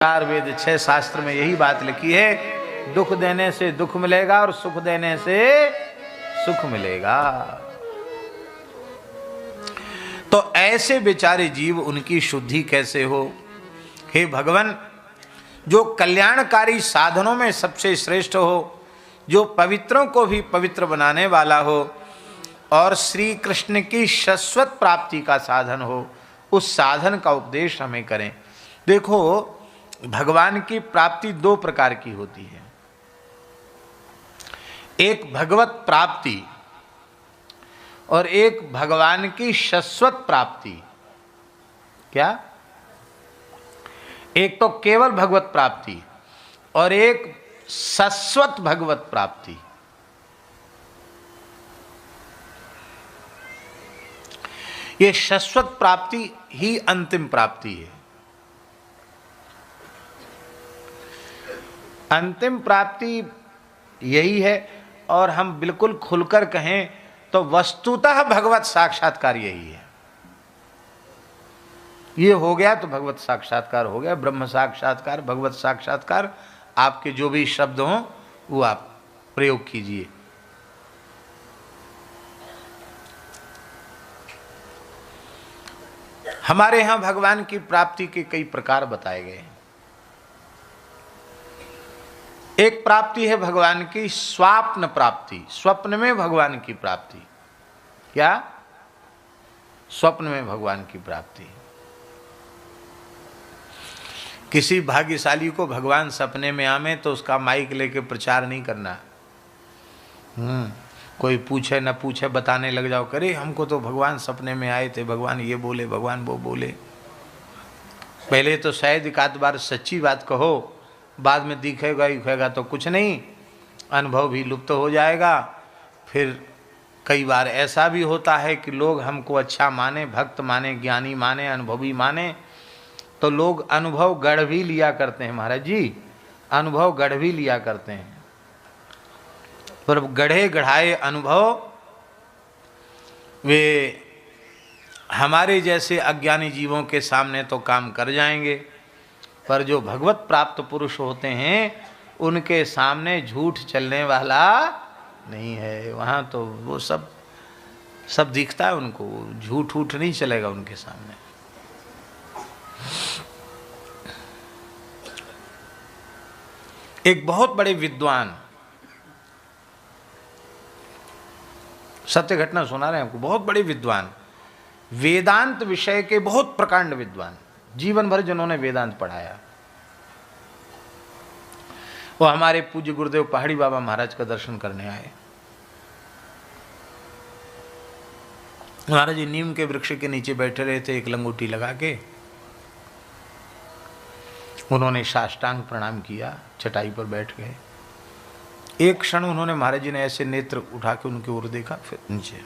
चार वेद 6 शास्त्र में यही बात लिखी है, दुख देने से दुख मिलेगा और सुख देने से सुख मिलेगा। तो ऐसे बेचारे जीव, उनकी शुद्धि कैसे हो? हे भगवान, जो कल्याणकारी साधनों में सबसे श्रेष्ठ हो, जो पवित्रों को भी पवित्र बनाने वाला हो और श्री कृष्ण की शाश्वत प्राप्ति का साधन हो, उस साधन का उपदेश हमें करें। देखो, भगवान की प्राप्ति दो प्रकार की होती है, एक भगवत प्राप्ति और एक भगवान की शाश्वत प्राप्ति। क्या? एक तो केवल भगवत प्राप्ति और एक शाश्वत भगवत प्राप्ति। ये शाश्वत प्राप्ति ही अंतिम प्राप्ति है। अंतिम प्राप्ति यही है, और हम बिल्कुल खुलकर कहें तो वस्तुतः भगवत साक्षात्कार यही है। ये हो गया तो भगवत साक्षात्कार हो गया, ब्रह्म साक्षात्कार, भगवत साक्षात्कार। आपके जो भी शब्द हों वो आप प्रयोग कीजिए। हमारे यहां भगवान की प्राप्ति के कई प्रकार बताए गए हैं। एक प्राप्ति है भगवान की स्वाप्न प्राप्ति, स्वप्न में भगवान की प्राप्ति। क्या? स्वप्न में भगवान की प्राप्ति। किसी भाग्यशाली को भगवान सपने में आवे तो उसका माइक लेके प्रचार नहीं करना। कोई पूछे न पूछे बताने लग जाओ, करे हमको तो भगवान सपने में आए थे, भगवान ये बोले, भगवान वो बोले। पहले तो शायद एक आध बार सच्ची बात कहो, बाद में दिखेगा तो कुछ नहीं, अनुभव भी लुप्त हो जाएगा। फिर कई बार ऐसा भी होता है कि लोग हमको अच्छा माने, भक्त माने, ज्ञानी माने, अनुभवी माने, तो लोग अनुभव गढ़ भी लिया करते हैं। महाराज जी, अनुभव गढ़ भी लिया करते हैं, पर गढ़े गढ़ाए अनुभव वे हमारे जैसे अज्ञानी जीवों के सामने तो काम कर जाएंगे, पर जो भगवत प्राप्त पुरुष होते हैं उनके सामने झूठ चलने वाला नहीं है। वहाँ तो वो सब दिखता है उनको, झूठ उठ नहीं चलेगा उनके सामने। एक बहुत बड़े विद्वान, सत्य घटना सुना रहे हैं आपको, बहुत बड़े विद्वान, वेदांत विषय के बहुत प्रकांड विद्वान, जीवन भर जिन्होंने वेदांत पढ़ाया, वो हमारे पूज्य गुरुदेव पहाड़ी बाबा महाराज का दर्शन करने आए। महाराज जी नीम के वृक्ष के नीचे बैठे रहे थे, एक लंगोटी लगा के। उन्होंने साष्टांग प्रणाम किया, चटाई पर बैठ गए। एक क्षण उन्होंने, महाराज जी ने ऐसे नेत्र उठा के उनकी ओर देखा, फिर नीचे,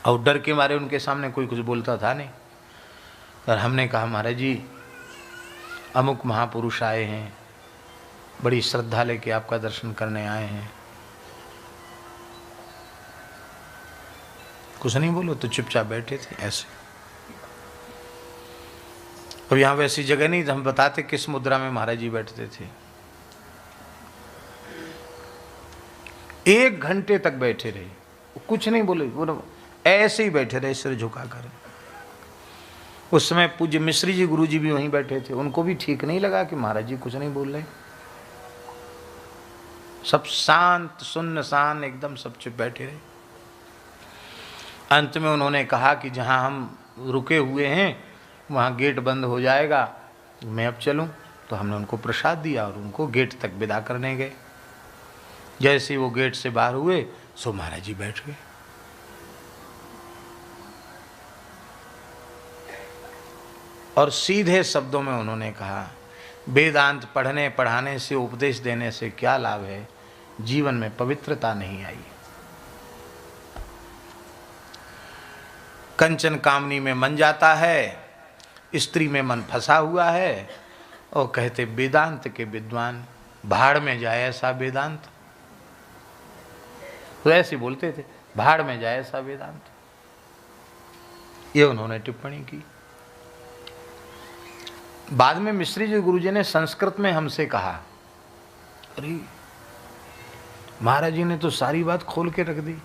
और डर के मारे उनके सामने कोई कुछ बोलता था नहीं। और हमने कहा, महाराज जी अमुक महापुरुष आए हैं, बड़ी श्रद्धा लेके आपका दर्शन करने आए हैं। कुछ नहीं बोलो, तो चुपचाप बैठे थे ऐसे। अब यहाँ वैसी जगह नहीं, हम बताते किस मुद्रा में महाराज जी बैठते थे। 1 घंटे तक बैठे रहे, कुछ नहीं बोले, वो ऐसे ही बैठे रहे सिर झुकाकर। उस समय पूज्य मिश्री जी गुरु जी भी वहीं बैठे थे, उनको भी ठीक नहीं लगा कि महाराज जी कुछ नहीं बोल रहे। सब शांत सुन्न एकदम सब चुप बैठे रहे। अंत में उन्होंने कहा कि जहां हम रुके हुए हैं वहां गेट बंद हो जाएगा, मैं अब चलूं। तो हमने उनको प्रसाद दिया और उनको गेट तक विदा करने गए। जैसे ही वो गेट से बाहर हुए, सो महाराज जी बैठ गए। और सीधे शब्दों में उन्होंने कहा, वेदांत पढ़ने पढ़ाने से, उपदेश देने से क्या लाभ है? जीवन में पवित्रता नहीं आई। कंचन कामनी में मन जाता है, स्त्री में मन फंसा हुआ है, और कहते वेदांत के विद्वान, भाड़ में जाए ऐसा वेदांत। तो ऐसे बोलते थे, भाड़ में जाए ऐसा वेदांत। ये उन्होंने टिप्पणी की। बाद में मिश्री जी गुरुजी ने संस्कृत में हमसे कहा, अरे महाराज जी ने तो सारी बात खोल के रख दी।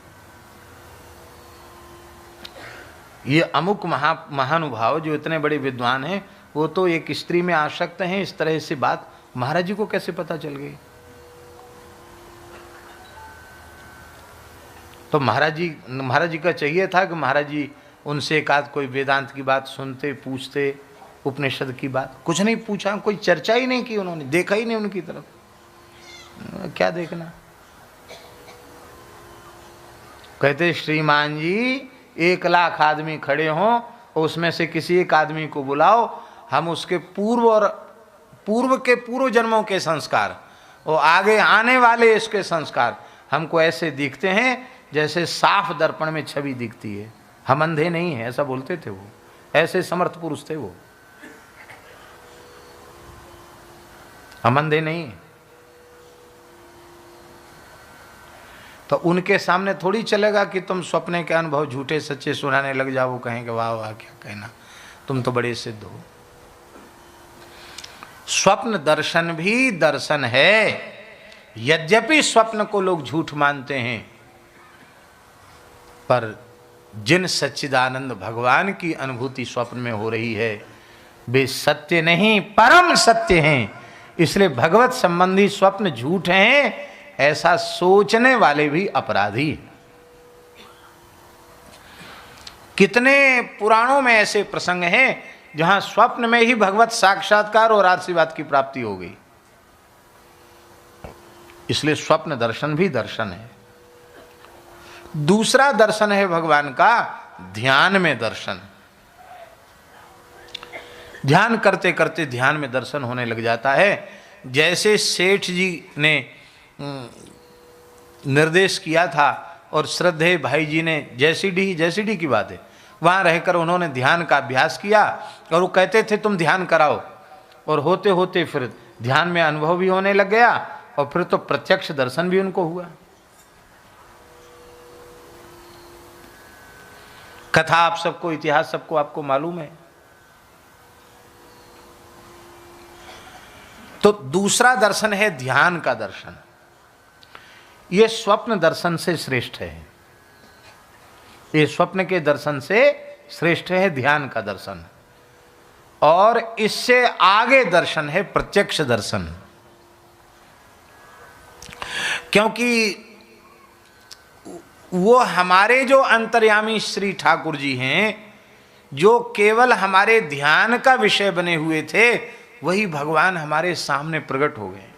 ये अमुक महानुभाव जो इतने बड़े विद्वान हैं, वो तो एक स्त्री में आसक्त हैं, इस तरह से बात महाराज जी को कैसे पता चल गई? तो महाराज जी का चाहिए था कि महाराज जी उनसे एक आध कोई वेदांत की बात सुनते, पूछते, उपनिषद की बात। कुछ नहीं पूछा, कोई चर्चा ही नहीं की उन्होंने, देखा ही नहीं उनकी तरफ। क्या देखना? कहते पूज्यमान जी 1 लाख आदमी खड़े हों, उसमें से किसी एक आदमी को बुलाओ, हम उसके पूर्व के पूर्व जन्मों के संस्कार और आगे आने वाले इसके संस्कार हमको ऐसे दिखते हैं जैसे साफ दर्पण में छवि दिखती है। हम अंधे नहीं हैं, ऐसा बोलते थे वो। ऐसे समर्थ पुरुष थे वो। हम अंधे नहीं हैं। तो उनके सामने थोड़ी चलेगा कि तुम स्वप्न के अनुभव झूठे सच्चे सुनाने लग जाओ, वो कहेंगे वाह वाह क्या कहना, तुम तो बड़े सिद्ध हो। स्वप्न दर्शन भी दर्शन है। यद्यपि स्वप्न को लोग झूठ मानते हैं, पर जिन सच्चिदानंद भगवान की अनुभूति स्वप्न में हो रही है वे सत्य नहीं परम सत्य हैं। इसलिए भगवत संबंधी स्वप्न झूठ हैं ऐसा सोचने वाले भी अपराधी। कितने पुराणों में ऐसे प्रसंग हैं जहां स्वप्न में ही भगवत साक्षात्कार और आशीर्वाद की प्राप्ति हो गई। इसलिए स्वप्न दर्शन भी दर्शन है। दूसरा दर्शन है भगवान का ध्यान में दर्शन। ध्यान करते करते ध्यान में दर्शन होने लग जाता है। जैसे सेठ जी ने निर्देश किया था और श्रद्धेय भाई जी ने जैसीडी की बात है, वहाँ रहकर उन्होंने ध्यान का अभ्यास किया और वो कहते थे तुम ध्यान कराओ, और होते होते फिर ध्यान में अनुभव भी होने लग गया और फिर तो प्रत्यक्ष दर्शन भी उनको हुआ। कथा आप सबको, इतिहास सबको आपको मालूम है। तो दूसरा दर्शन है ध्यान का दर्शन। ये स्वप्न दर्शन से श्रेष्ठ है। ये स्वप्न के दर्शन से श्रेष्ठ है ध्यान का दर्शन। और इससे आगे दर्शन है प्रत्यक्ष दर्शन। क्योंकि वो हमारे जो अंतर्यामी श्री ठाकुर जी हैं, जो केवल हमारे ध्यान का विषय बने हुए थे, वही भगवान हमारे सामने प्रकट हो गए।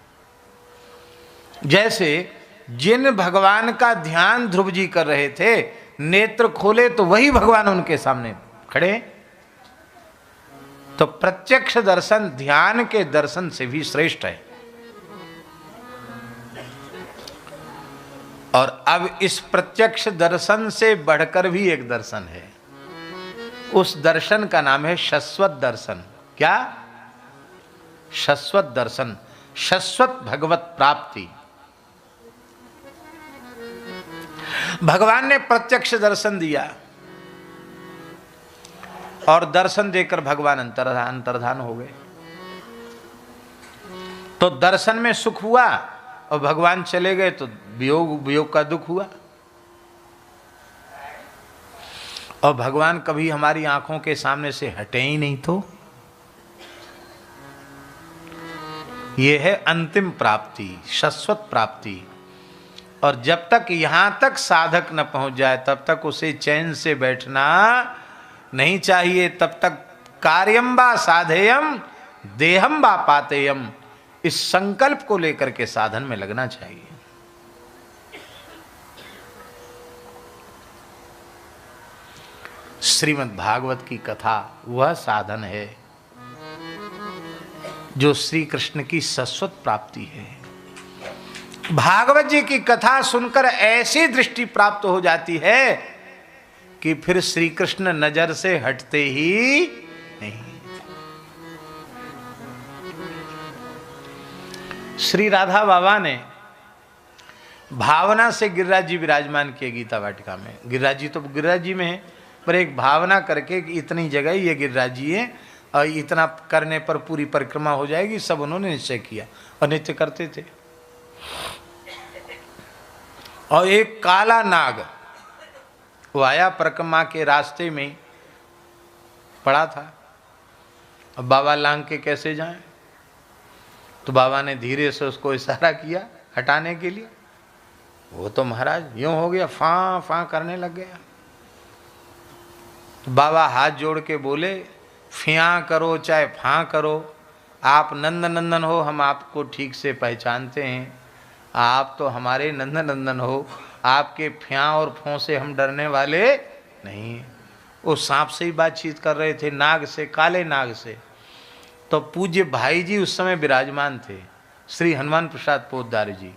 जैसे जिन भगवान का ध्यान ध्रुव जी कर रहे थे, नेत्र खोले तो वही भगवान उनके सामने खड़े। तो प्रत्यक्ष दर्शन ध्यान के दर्शन से भी श्रेष्ठ है। और अब इस प्रत्यक्ष दर्शन से बढ़कर भी एक दर्शन है। उस दर्शन का नाम है शाश्वत दर्शन। क्या? शाश्वत दर्शन, शाश्वत भगवत प्राप्ति। भगवान ने प्रत्यक्ष दर्शन दिया और दर्शन देकर भगवान अंतर्धान हो गए। तो दर्शन में सुख हुआ और भगवान चले गए तो वियोग का दुख हुआ। और भगवान कभी हमारी आंखों के सामने से हटे ही नहीं। तो यह है अंतिम प्राप्ति, शाश्वत प्राप्ति। और जब तक यहां तक साधक न पहुंच जाए तब तक उसे चैन से बैठना नहीं चाहिए। तब तक कार्यम वा साधेयम देहम वा पातेयम, इस संकल्प को लेकर के साधन में लगना चाहिए। श्रीमद् भागवत की कथा वह साधन है जो श्री कृष्ण की शाश्वत प्राप्ति है। भागवत जी की कथा सुनकर ऐसी दृष्टि प्राप्त हो जाती है कि फिर श्री कृष्ण नजर से हटते ही नहीं। श्री राधा बाबा ने भावना से गिरिराज जी विराजमान किए गीता वाटिका में। गिरिराज जी तो गिरिराज जी में है, पर एक भावना करके कि इतनी जगह ये गिरिराज जी है और इतना करने पर पूरी परिक्रमा हो जाएगी, सब उन्होंने निश्चय किया और नित्य करते थे। और एक काला नाग वो आया, परिक्रमा के रास्ते में पड़ा था। अब बाबा लांग के कैसे जाएं? तो बाबा ने धीरे से उसको इशारा किया हटाने के लिए। वो तो महाराज यूं हो गया, फां फां करने लग गया। तो बाबा हाथ जोड़ के बोले, फिया करो चाहे फां करो, आप नंद नंदन हो, हम आपको ठीक से पहचानते हैं, आप तो हमारे नंद नंदन हो, आपके फ्या और फों से हम डरने वाले नहीं। वो सांप से ही बातचीत कर रहे थे, नाग से, काले नाग से। तो पूज्य भाई जी उस समय विराजमान थे, श्री हनुमान प्रसाद पोद्दार जी।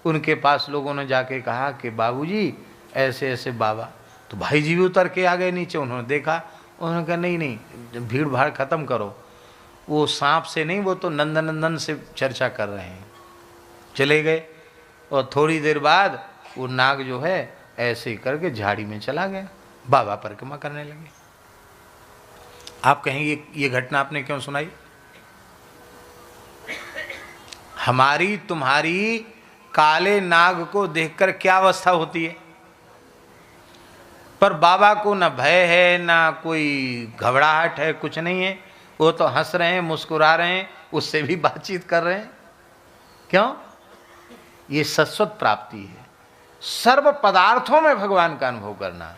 उनके पास लोगों ने जाके कहा कि बाबूजी ऐसे ऐसे बाबा। तो भाई जी भी उतर के आ गए नीचे, उन्होंने देखा, उन्होंने कहा नहीं नहीं भीड़ भाड़ खत्म करो, वो सांप से नहीं, वो तो नंदनंदन से चर्चा कर रहे हैं। चले गए और थोड़ी देर बाद वो नाग जो है ऐसे ही करके झाड़ी में चला गया। बाबा परिक्रमा करने लगे। आप कहेंगे ये घटना आपने क्यों सुनाई? हमारी तुम्हारी काले नाग को देखकर क्या अवस्था होती है, पर बाबा को न भय है ना कोई घबराहट है, कुछ नहीं है। वो तो हंस रहे हैं, मुस्कुरा रहे हैं, उससे भी बातचीत कर रहे हैं। क्यों? ये शाश्वत प्राप्ति है। सर्व पदार्थों में भगवान का अनुभव करना,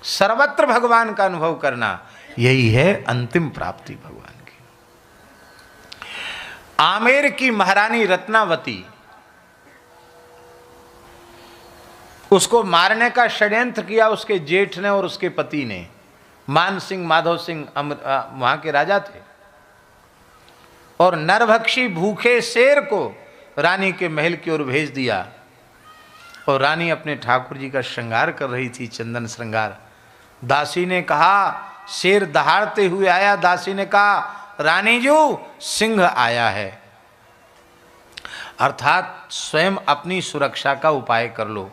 सर्वत्र भगवान का अनुभव करना, यही है अंतिम प्राप्ति भगवान की। आमेर की महारानी रत्नावती, उसको मारने का षड्यंत्र किया उसके जेठ ने और उसके पति ने। मान सिंह माधव सिंह वहां के राजा थे, और नरभक्षी भूखे शेर को रानी के महल की ओर भेज दिया। और रानी अपने ठाकुर जी का श्रृंगार कर रही थी, चंदन श्रृंगार। दासी ने कहा, शेर दहाड़ते हुए आया। दासी ने कहा, रानी जी सिंह आया है, अर्थात स्वयं अपनी सुरक्षा का उपाय कर लो।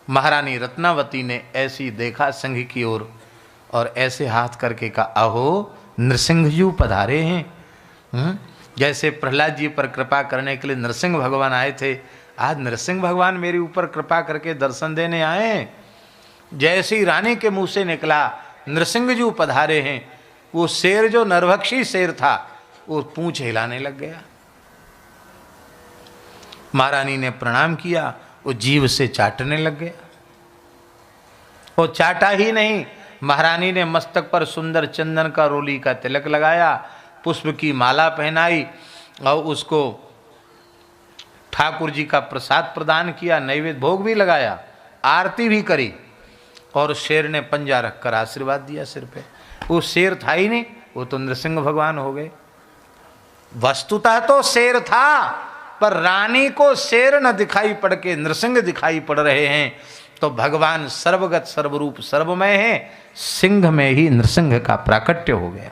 महारानी रत्नावती ने ऐसी देखा सिंह की ओर और ऐसे हाथ करके कहा, अहो नृसिंह जी पधारे हैं। जैसे प्रहलाद जी पर कृपा करने के लिए नरसिंह भगवान आए थे, आज नरसिंह भगवान मेरे ऊपर कृपा करके दर्शन देने आए हैं। जैसे ही रानी के मुंह से निकला नरसिंह जी पधारे हैं, वो शेर जो नरभक्षी शेर था वो पूंछ हिलाने लग गया। महारानी ने प्रणाम किया, वो जीभ से चाटने लग गया। वो चाटा ही नहीं, महारानी ने मस्तक पर सुंदर चंदन का रोली का तिलक लगाया, पुष्प की माला पहनाई और उसको ठाकुर जी का प्रसाद प्रदान किया, नैवेद्य भोग भी लगाया, आरती भी करी। और शेर ने पंजा रखकर आशीर्वाद दिया सिर पे। वो शेर था ही नहीं, वो तो नृसिंह भगवान हो गए। वस्तुतः तो शेर था, पर रानी को शेर न दिखाई पड़ के नृसिंह दिखाई पड़ रहे हैं। तो भगवान सर्वगत सर्वरूप सर्वमय है, सिंह में ही नृसिंह का प्राकट्य हो गया।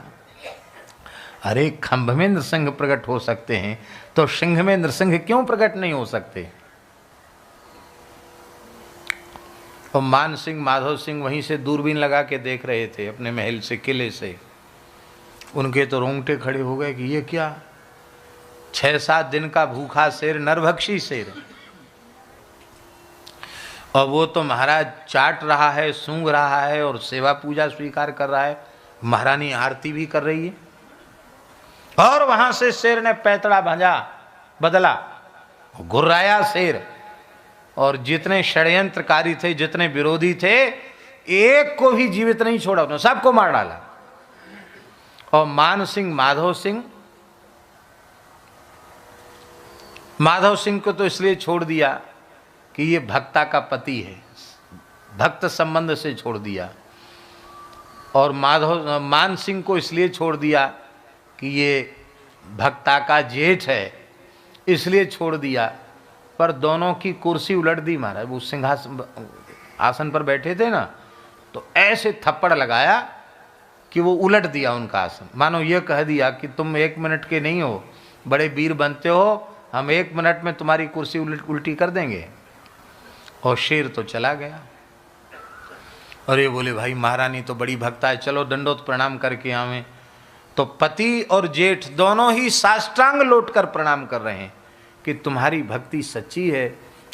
अरे खंभ में नृसिंह प्रकट हो सकते हैं तो सिंह में नृसिंह क्यों प्रकट नहीं हो सकते? और मान सिंह माधव सिंह वहीं से दूरबीन लगा के देख रहे थे अपने महल से, किले से। उनके तो रोंगटे खड़े हो गए कि ये क्या, 6-7 दिन का भूखा शेर, नरभक्षी शेर, और वो तो महाराज चाट रहा है, सूंघ रहा है और सेवा पूजा स्वीकार कर रहा है। महारानी आरती भी कर रही है। और वहां से शेर ने पैतड़ा बदला, गुर्राया शेर, और जितने षड्यंत्रकारी थे, जितने विरोधी थे, एक को भी जीवित नहीं छोड़ा, उसने सबको मार डाला। और मान सिंह माधव सिंह को तो इसलिए छोड़ दिया कि ये भक्ता का पति है, भक्त संबंध से छोड़ दिया। और मान सिंह को इसलिए छोड़ दिया कि ये भक्ता का जेठ है, इसलिए छोड़ दिया। पर दोनों की कुर्सी उलट दी महाराज। वो सिंहासन आसन पर बैठे थे ना, तो ऐसे थप्पड़ लगाया कि वो उलट दिया उनका आसन। मानो ये कह दिया कि तुम 1 मिनट के नहीं हो, बड़े वीर बनते हो, हम 1 मिनट में तुम्हारी कुर्सी उल्टी कर देंगे। और शेर तो चला गया। और ये बोले भाई महारानी तो बड़ी भक्ता है, चलो दंडोत प्रणाम करके आवें। तो पति और जेठ दोनों ही साष्टांग लौटकर प्रणाम कर रहे हैं कि तुम्हारी भक्ति सच्ची है,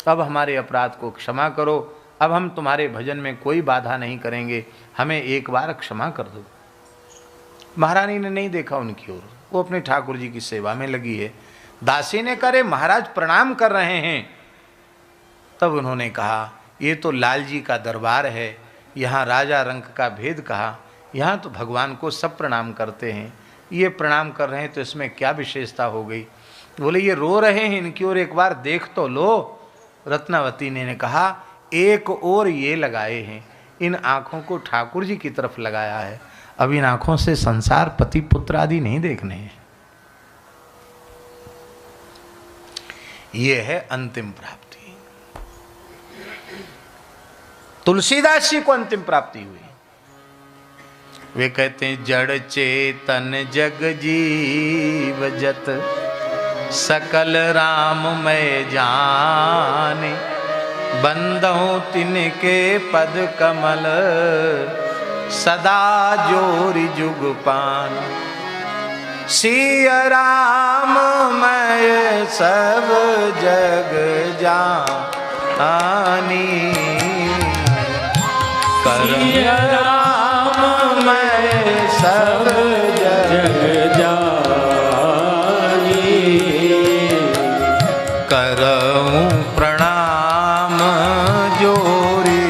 अब हमारे अपराध को क्षमा करो, अब हम तुम्हारे भजन में कोई बाधा नहीं करेंगे, हमें एक बार क्षमा कर दो। महारानी ने नहीं देखा उनकी ओर, वो अपने ठाकुर जी की सेवा में लगी है। दासी ने करे महाराज प्रणाम कर रहे हैं। तब उन्होंने कहा ये तो लाल जी का दरबार है, यहाँ राजा रंक का भेद कहा, यहाँ तो भगवान को सब प्रणाम करते हैं, ये प्रणाम कर रहे हैं तो इसमें क्या विशेषता हो गई। बोले ये रो रहे हैं, इनकी ओर एक बार देख तो लो। रत्नावती ने कहा एक और ये लगाए हैं, इन आँखों को ठाकुर जी की तरफ लगाया है, अब इन आँखों से संसार पति पुत्र आदि नहीं देखने हैं। ये है अंतिम प्राप्ति। तुलसीदास जी को अंतिम प्राप्ति हुई। वे कहते हैं जड़ चेतन जग जीव जत सकल राम मैं जाने, बंदों तिनके पद कमल सदा जोरि जुग पान। सिया राम मैं सब जग जानी, सिया राम मैं सब जग जानी, करऊं प्रणाम जोरि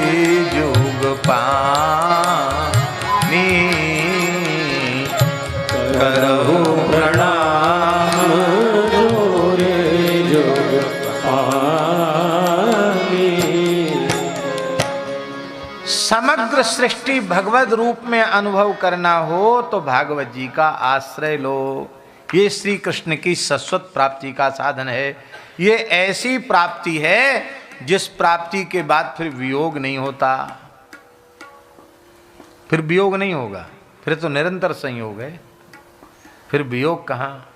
जुग पानी, करऊं प्रणाम जोरि जुग पानी। समग्र सृष्टि भगवत रूप में अनुभव करना हो तो भागवत जी का आश्रय लो। ये श्री कृष्ण की शाश्वत प्राप्ति का साधन है। ये ऐसी प्राप्ति है जिस प्राप्ति के बाद फिर वियोग नहीं होता, फिर वियोग नहीं होगा, फिर तो निरंतर संयोग है, फिर वियोग कहाँ।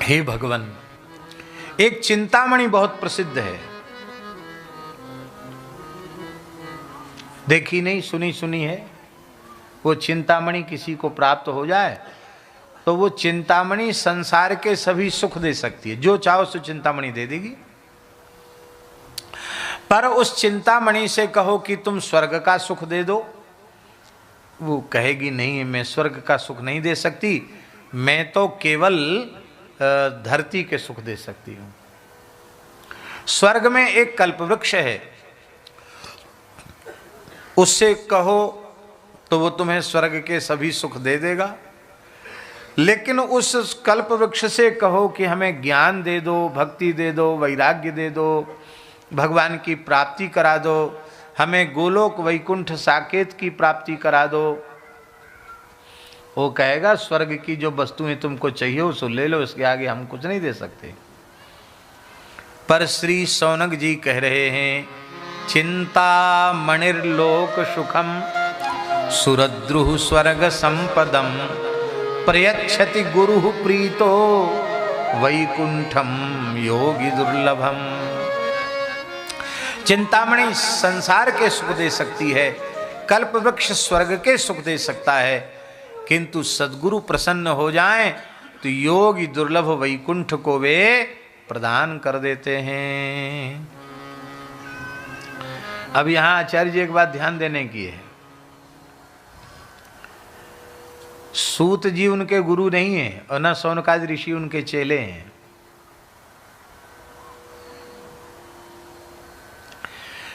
हे भगवान, एक चिंतामणि बहुत प्रसिद्ध है, देखी नहीं सुनी सुनी है। वो चिंतामणि किसी को प्राप्त हो जाए तो वो चिंतामणि संसार के सभी सुख दे सकती है, जो चाहो सो चिंतामणि दे देगी। पर उस चिंतामणि से कहो कि तुम स्वर्ग का सुख दे दो, वो कहेगी नहीं मैं स्वर्ग का सुख नहीं दे सकती, मैं तो केवल धरती के सुख दे सकती हूँ। स्वर्ग में एक कल्पवृक्ष है, उससे कहो तो वो तुम्हें स्वर्ग के सभी सुख दे देगा। लेकिन उस कल्प वृक्ष से कहो कि हमें ज्ञान दे दो, भक्ति दे दो, वैराग्य दे दो, भगवान की प्राप्ति करा दो, हमें गोलोक वैकुंठ साकेत की प्राप्ति करा दो, वो कहेगा स्वर्ग की जो वस्तुएं तुमको चाहिए उसको ले लो, इसके आगे हम कुछ नहीं दे सकते। पर श्री शौनक जी कह रहे हैं चिंता मणिर्लोक सुखम सुरद्रुः स्वर्ग संपदम प्रयच्छति गुरु प्रीतो वैकुंठम योगी दुर्लभम। चिंतामणि संसार के सुख दे सकती है, कल्पवृक्ष स्वर्ग के सुख दे सकता है, किंतु सद्गुरु प्रसन्न हो जाएं तो योगी दुर्लभ वैकुंठ को वे प्रदान कर देते हैं। अब यहां आचार्य जी एक बात ध्यान देने की है, सूत जी उनके गुरु नहीं है और न शौनकादि ऋषि उनके चेले हैं।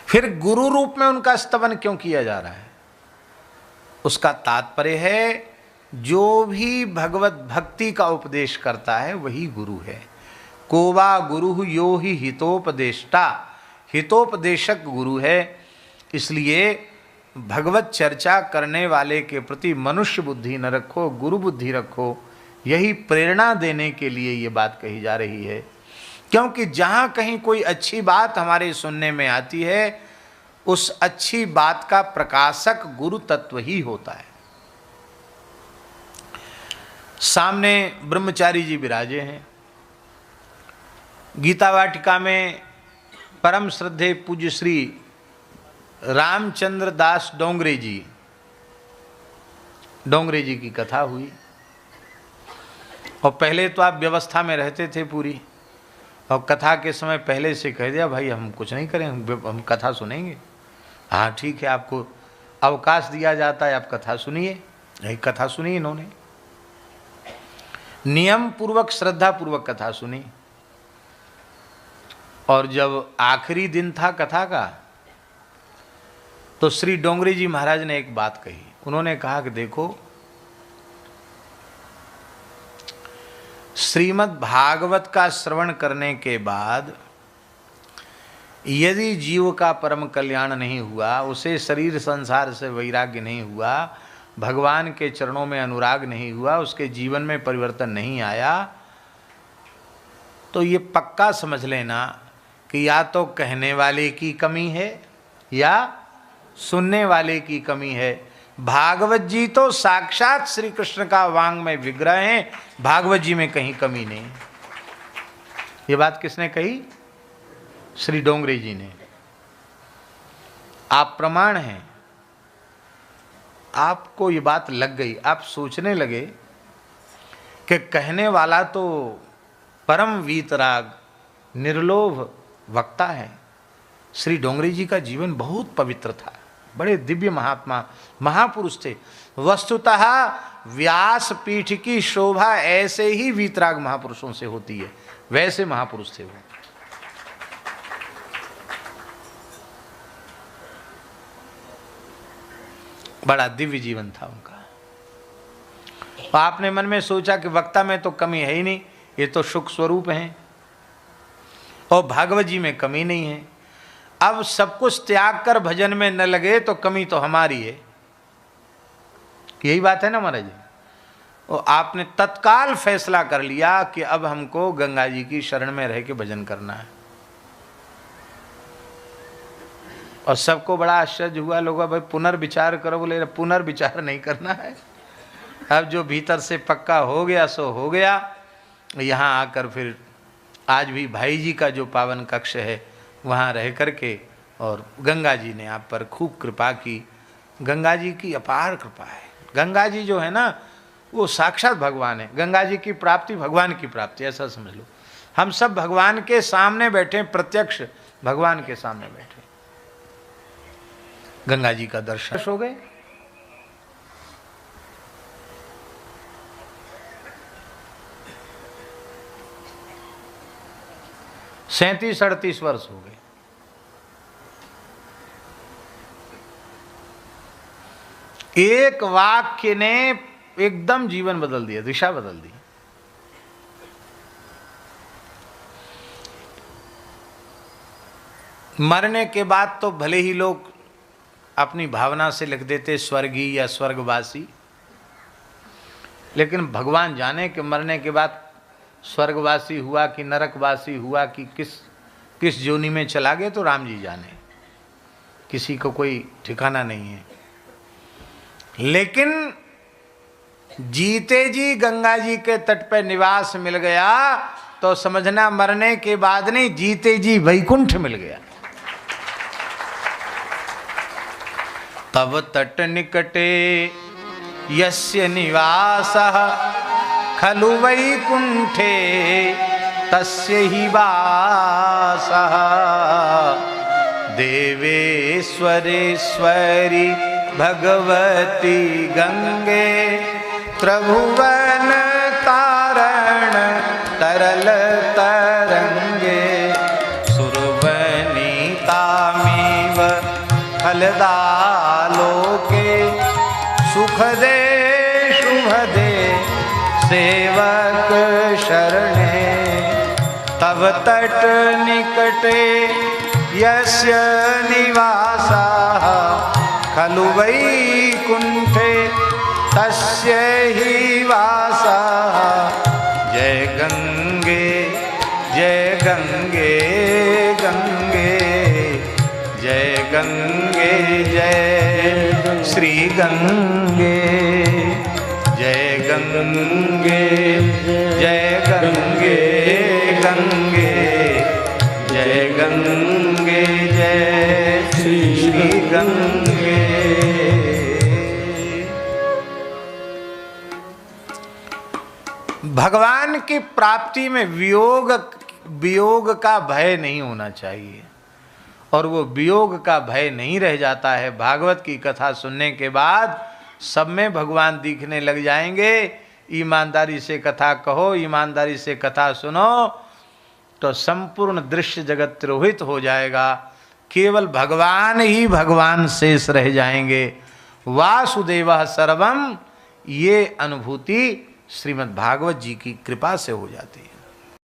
फिर गुरु रूप में उनका स्तवन क्यों किया जा रहा है? उसका तात्पर्य है जो भी भगवत भक्ति का उपदेश करता है वही गुरु है। कोवा गुरु यो ही हितोपदेष्टा, हितोपदेशक गुरु है। इसलिए भगवत चर्चा करने वाले के प्रति मनुष्य बुद्धि न रखो, गुरु बुद्धि रखो। यही प्रेरणा देने के लिए ये बात कही जा रही है, क्योंकि जहाँ कहीं कोई अच्छी बात हमारे सुनने में आती है उस अच्छी बात का प्रकाशक गुरु तत्व ही होता है। सामने ब्रह्मचारी जी विराजे हैं। गीता वाटिका में परम श्रद्धेय पूज्य श्री रामचंद्र दास डोंगरे जी डोंगरे जी की कथा हुई। और पहले तो आप व्यवस्था में रहते थे पूरी, और कथा के समय पहले से कह दिया भाई हम कुछ नहीं करें, हम कथा सुनेंगे। हाँ ठीक है, आपको अवकाश दिया जाता है, आप कथा सुनिए। यही कथा सुनी इन्होंने, नियम पूर्वक श्रद्धा पूर्वक कथा सुनी। और जब आखिरी दिन था कथा का, तो श्री डोंगरे जी महाराज ने एक बात कही। उन्होंने कहा कि देखो, श्रीमद् भागवत का श्रवण करने के बाद यदि जीव का परम कल्याण नहीं हुआ, उसे शरीर संसार से वैराग्य नहीं हुआ, भगवान के चरणों में अनुराग नहीं हुआ, उसके जीवन में परिवर्तन नहीं आया, तो ये पक्का समझ लेना कि या तो कहने वाले की कमी है या सुनने वाले की कमी है। भागवत जी तो साक्षात श्री कृष्ण का वांग्मय विग्रह है, भागवत जी में कहीं कमी नहीं। ये बात किसने कही? श्री डोंगरे जी ने। आप प्रमाण हैं, आपको ये बात लग गई, आप सोचने लगे कि कहने वाला तो परम वीतराग निर्लोभ वक्ता है। श्री डोंगरे जी का जीवन बहुत पवित्र था, बड़े दिव्य महात्मा महापुरुष थे। वस्तुतः व्यास पीठ की शोभा ऐसे ही वीतराग महापुरुषों से होती है, वैसे महापुरुष थे वो। बड़ा दिव्य जीवन था उनका। आपने मन में सोचा कि वक्ता में तो कमी है ही नहीं, ये तो सुख स्वरूप हैं, और भागवत जी में कमी नहीं है। अब सब कुछ त्याग कर भजन में न लगे तो कमी तो हमारी है। यही बात है ना महाराज जी। और आपने तत्काल फैसला कर लिया कि अब हमको गंगा जी की शरण में रह के भजन करना है। और सबको बड़ा आश्चर्य हुआ, लोग भाई पुनर्विचार करो। बोले पुनर्विचार नहीं करना है, अब जो भीतर से पक्का हो गया सो हो गया। यहाँ आकर फिर आज भी भाई जी का जो पावन कक्ष है वहाँ रह करके, और गंगा जी ने आप पर खूब कृपा की। गंगा जी की अपार कृपा है। गंगा जी जो है ना, वो साक्षात भगवान है। गंगा जी की प्राप्ति भगवान की प्राप्ति, ऐसा समझ लो। हम सब भगवान के सामने बैठे, प्रत्यक्ष भगवान के सामने बैठे। गंगा जी का दर्शन हो गए। सैंतीस 38 वर्ष हो गए। एक वाक्य ने एकदम जीवन बदल दिया, दिशा बदल दी। मरने के बाद तो भले ही लोग अपनी भावना से लिख देते स्वर्गीय या स्वर्गवासी, लेकिन भगवान जाने कि मरने के बाद स्वर्गवासी हुआ कि नरकवासी हुआ कि किस योनि में चला गया, तो राम जी जाने, किसी को कोई ठिकाना नहीं है। लेकिन जीते जी गंगा जी के तट पे निवास मिल गया तो समझना मरने के बाद नहीं, जीते जी वैकुंठ मिल गया। तब तट निकटे यस्य निवासः खलु वैकुंठे तस्य ही वासः। देवेश्वरेश्वरी भगवती गंगे त्रिभुवन तारण तरल तरंगे। सुरवनितामिव फलदालोके सुख दे शुभ दे सेवक शरणे। तब तट निकटे यस्य निवासः खलु वैकुंठे तस्य ही वासः। जय गंगे जय गंगे गंगे जय गंगे जय श्री गंगे। जय गंगे जय गंगे गंगे जय गंगे जय श्री गंगे। भगवान की प्राप्ति में वियोग का भय नहीं होना चाहिए, और वो वियोग का भय नहीं रह जाता है। भागवत की कथा सुनने के बाद सब में भगवान दिखने लग जाएंगे। ईमानदारी से कथा कहो, ईमानदारी से कथा सुनो, तो संपूर्ण दृश्य जगत तिरोहित हो जाएगा। केवल भगवान ही भगवान शेष रह जाएंगे। वासुदेवः सर्वम, ये अनुभूति श्रीमद् भागवत जी की कृपा से हो जाती है।